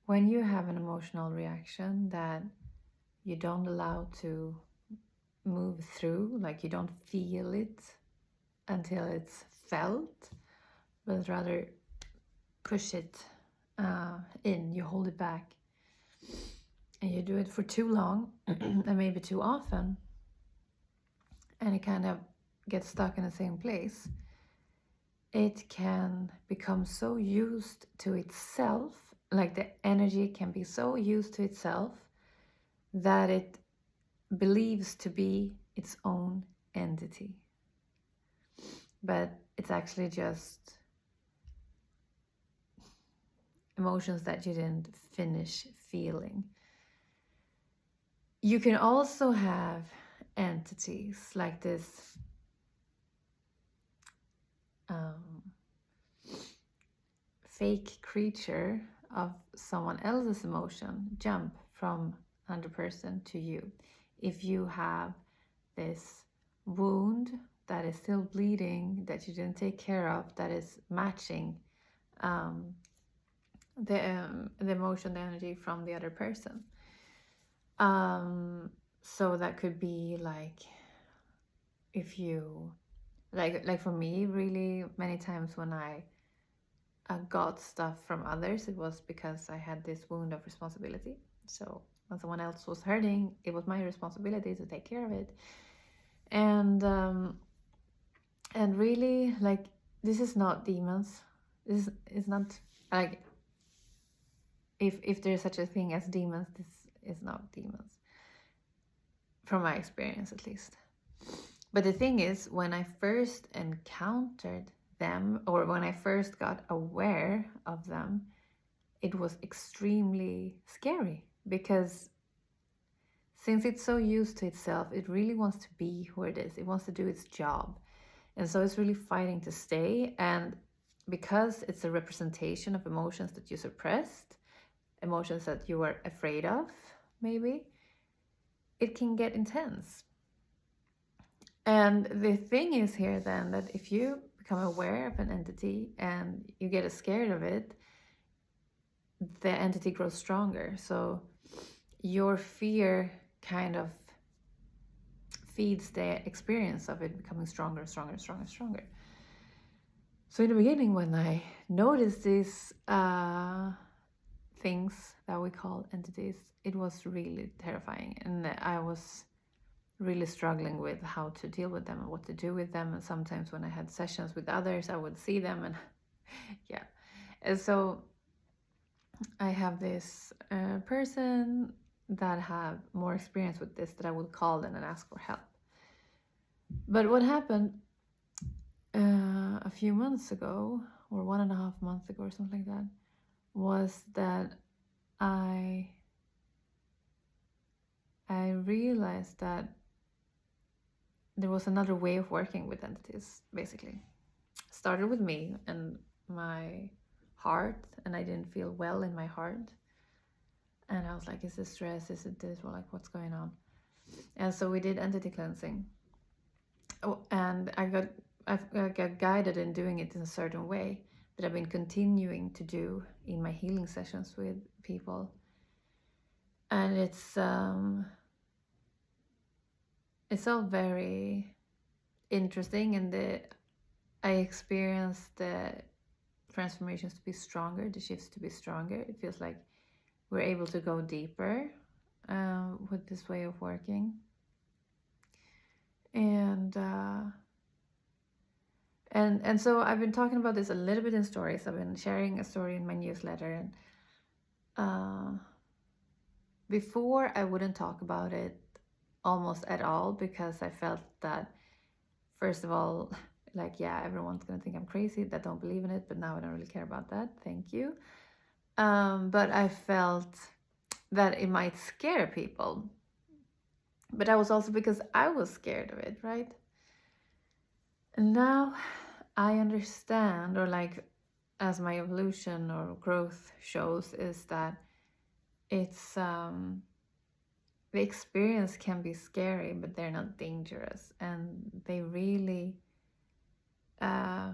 when you have an emotional reaction that you don't allow to move through, like you don't feel it until it's felt, but rather push it in, you hold it back, and you do it for too long and maybe too often, and it kind of gets stuck in the same place, it can become so used to itself, like the energy can be so used to itself that it believes to be its own entity. But it's actually just emotions that you didn't finish feeling. You can also have entities like this fake creature of someone else's emotion jump from another person to you. If you have this wound that is still bleeding, that you didn't take care of, that is matching the emotion, the energy from the other person. So that could be like, if you like for me, really many times when I got stuff from others, it was because I had this wound of responsibility. So when someone else was hurting, it was my responsibility to take care of it. And really, like, this is not demons. This is not like, if there's such a thing as demons, this is not demons, from my experience at least. But the thing is, when I first encountered them, or when I first got aware of them, it was extremely scary, because since it's so used to itself, it really wants to be who it is. It wants to do its job. And so it's really fighting to stay. And because it's a representation of emotions that you suppressed, emotions that you were afraid of, maybe, it can get intense. And the thing is here then that if you become aware of an entity and you get scared of it, the entity grows stronger. So your fear kind of feeds the experience of it becoming stronger, stronger, stronger, stronger. So in the beginning, when I noticed these things that we call entities, it was really terrifying. And I was really struggling with how to deal with them and what to do with them. And sometimes when I had sessions with others, I would see them, and yeah. And so I have this person that have more experience with this that I would call in and ask for help. But what happened a few months ago, or 1.5 months ago or something like that, was that I realized that there was another way of working with entities, basically. Started with me and my heart, and I didn't feel well in my heart. And I was like, is this stress? Is it this? Or like, what's going on? And so we did entity cleansing. Oh, and I got guided in doing it in a certain way that I've been continuing to do in my healing sessions with people. And it's all very interesting, and I experienced the transformations to be stronger, the shifts to be stronger. It feels like we're able to go deeper with this way of working. And so I've been talking about this a little bit in stories. I've been sharing a story in my newsletter, and before I wouldn't talk about it almost at all, because I felt that, first of all, like, yeah, everyone's gonna think I'm crazy, that don't believe in it, but now I don't really care about that, thank you. But I felt that it might scare people, but that was also because I was scared of it, right? And now I understand, or like, as my evolution or growth shows, is that it's the experience can be scary, but they're not dangerous, and they really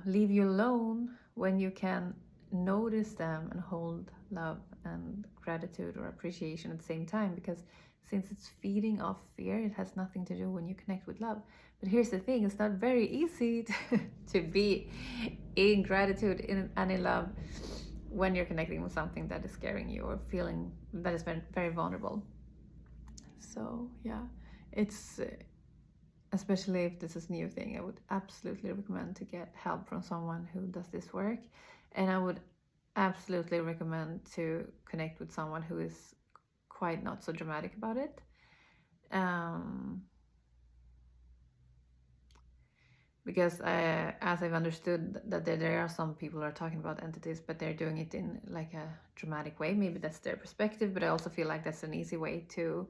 leave you alone when you can notice them and hold love and gratitude or appreciation at the same time, because since it's feeding off fear, it has nothing to do when you connect with love. But here's the thing, it's not very easy to be in gratitude and in love when you're connecting with something that is scaring you or feeling that is very, very vulnerable. So yeah, it's especially if this is a new thing, I would absolutely recommend to get help from someone who does this work. And I would absolutely recommend to connect with someone who is quite not so dramatic about it. Because as I've understood that there are some people who are talking about entities, but they're doing it in like a dramatic way. Maybe that's their perspective, but I also feel like that's an easy way to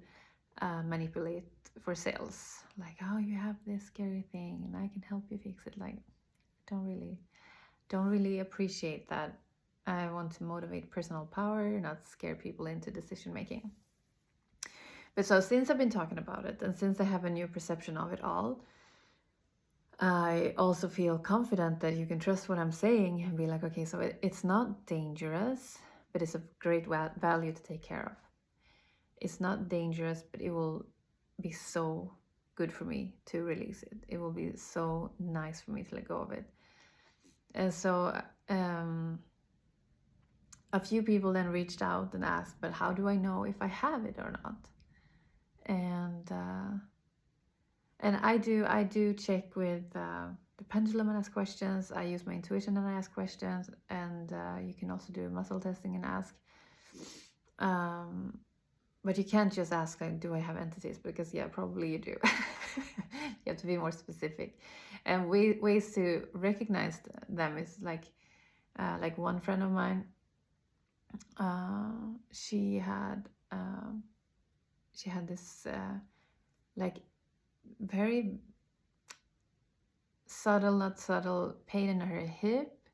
manipulate for sales. Like, oh, you have this scary thing and I can help you fix it. Like, don't really appreciate that. I want to motivate personal power, not scare people into decision making. But so since I've been talking about it, and since I have a new perception of it all, I also feel confident that you can trust what I'm saying and be like, okay, so it's not dangerous, but it's of great value to take care of. It's not dangerous, but it will be so good for me to release it. It will be so nice for me to let go of it. And so a few people then reached out and asked, but how do I know if I have it or not? And I do check with the pendulum and ask questions. I use my intuition and I ask questions, and you can also do muscle testing and ask. But you can't just ask like, do I have entities? Because yeah, probably you do. You have to be more specific. And ways to recognize them is like one friend of mine, she had this like very not subtle pain in her hip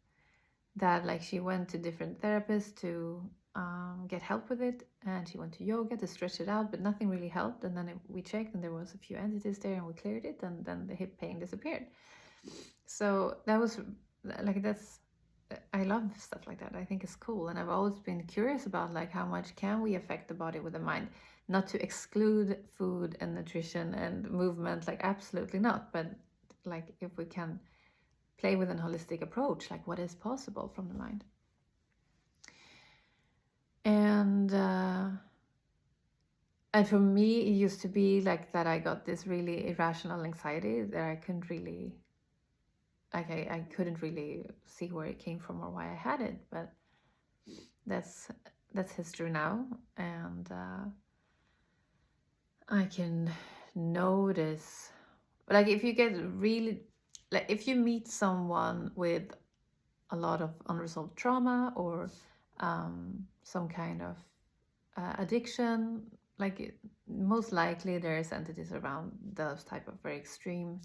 that like she went to different therapists to get help with it, and she went to yoga to stretch it out, but nothing really helped. And then we checked and there was a few entities there and we cleared it, and then the hip pain disappeared. So that was like, I love stuff like that. I think it's cool, and I've always been curious about like how much can we affect the body with the mind. Not to exclude food and nutrition and movement, like absolutely not, but like if we can play with an holistic approach, like what is possible from the mind. And for me, it used to be like that I got this really irrational anxiety that I couldn't really, like I couldn't really see where it came from or why I had it. But that's history now, and I can notice, like if you get really, like if you meet someone with a lot of unresolved trauma or some kind of addiction, like most likely there's entities around those type of very extreme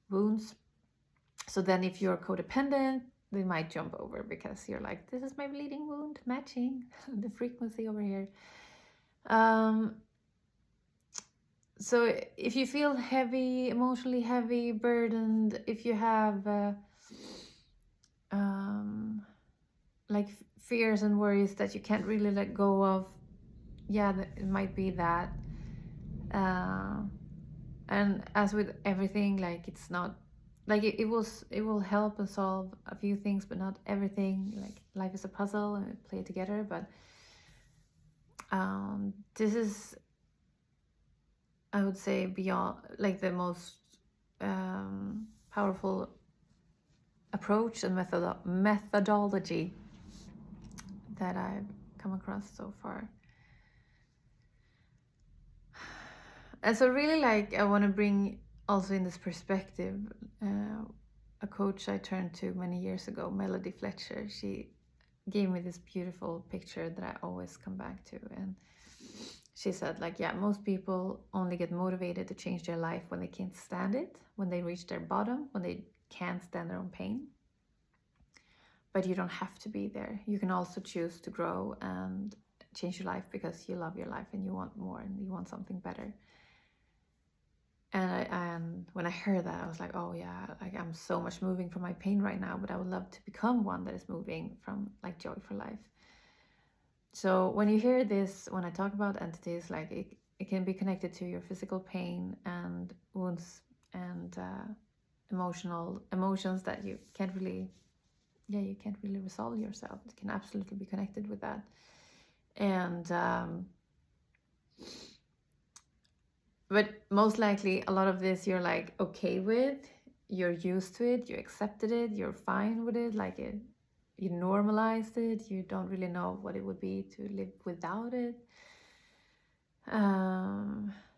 wounds. So then if you're codependent, they might jump over because you're like, this is my bleeding wound matching the frequency over here. So if you feel heavy, emotionally heavy, burdened, if you have like fears and worries that you can't really let go of, yeah, it might be that. And as with everything, like it's not like it will help and solve a few things, but not everything. Like life is a puzzle and we play it together. But this is, I would say, beyond like the most powerful approach and methodology that I've come across so far. And so really, like, I want to bring also in this perspective a coach I turned to many years ago, Melody Fletcher. She gave me this beautiful picture that I always come back to. And she said, like, yeah, most people only get motivated to change their life when they can't stand it, when they reach their bottom, when they can't stand their own pain. But you don't have to be there. You can also choose to grow and change your life because you love your life and you want more and you want something better. And when I heard that, I was like, oh yeah, like I'm so much moving from my pain right now, but I would love to become one that is moving from like joy for life. So when you hear this, when I talk about entities, like it can be connected to your physical pain and wounds and emotions that you can't really, you can't really resolve yourself. It can absolutely be connected with that. And but most likely a lot of this you're like okay with, you're used to it, you accepted it, you're fine with it, like it, you normalized it, you don't really know what it would be to live without it.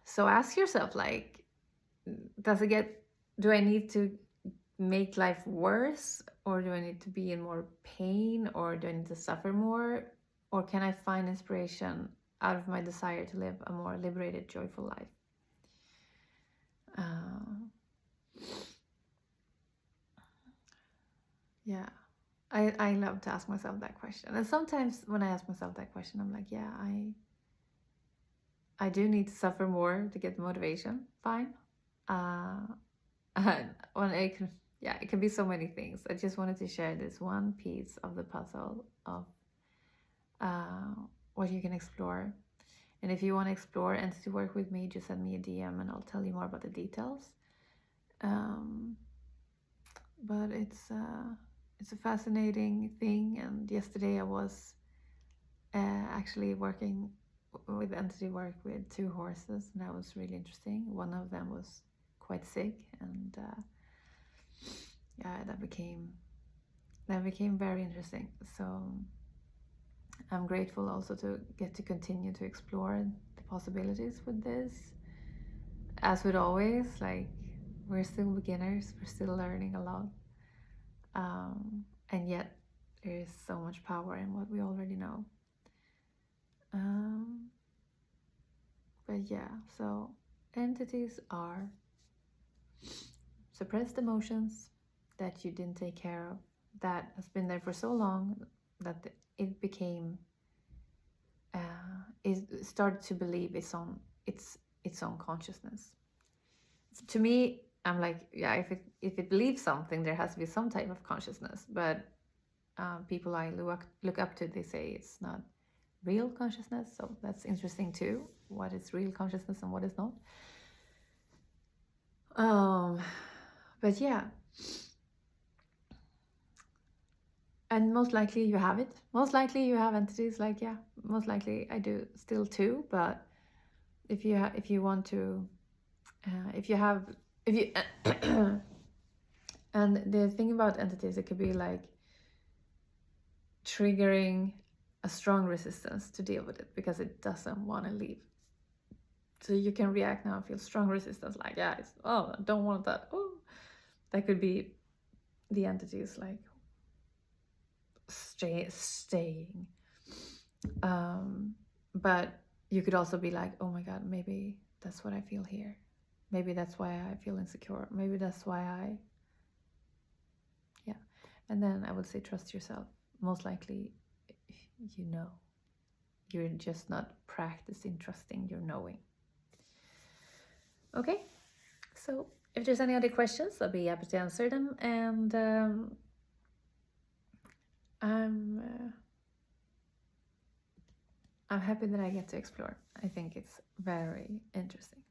So ask yourself, like, does it get, do I need to make life worse, or do I need to be in more pain, or do I need to suffer more, or can I find inspiration out of my desire to live a more liberated, joyful life? Yeah, I love to ask myself that question, and sometimes when I ask myself that question, I'm like, yeah, I do need to suffer more to get motivation. Fine. When it can, yeah, it can be so many things. I just wanted to share this one piece of the puzzle of what you can explore. And if you want to explore entity work with me, just send me a DM and I'll tell you more about the details. But it's a fascinating thing. And yesterday I was actually working with entity work with 2 horses, and that was really interesting. One of them was quite sick, and yeah, that became very interesting. So I'm grateful also to get to continue to explore the possibilities with this. As with always, like, we're still beginners, we're still learning a lot, and yet there is so much power in what we already know. But yeah, so entities are suppressed emotions that you didn't take care of, that has been there for so long that it became it started to believe its own consciousness. To me, I'm like, yeah, if it believes something, there has to be some type of consciousness. But people I look up to, they say it's not real consciousness. So that's interesting too. What is real consciousness and what is not? But yeah, and most likely you have it. Most likely you have entities. Like, yeah, most likely I do still too. But if you want to, if you and the thing about entities, it could be like triggering a strong resistance to deal with it because it doesn't want to leave. So you can react now and feel strong resistance, like, yeah, I don't want that. Oh, that could be the entities like staying. But you could also be like, oh my God, maybe that's what I feel here. Maybe that's why I feel insecure. Maybe that's why yeah. And then I would say trust yourself. Most likely, you know. You're just not practicing trusting, you're knowing. Okay, so if there's any other questions, I'll be happy to answer them. And I'm happy that I get to explore. I think it's very interesting.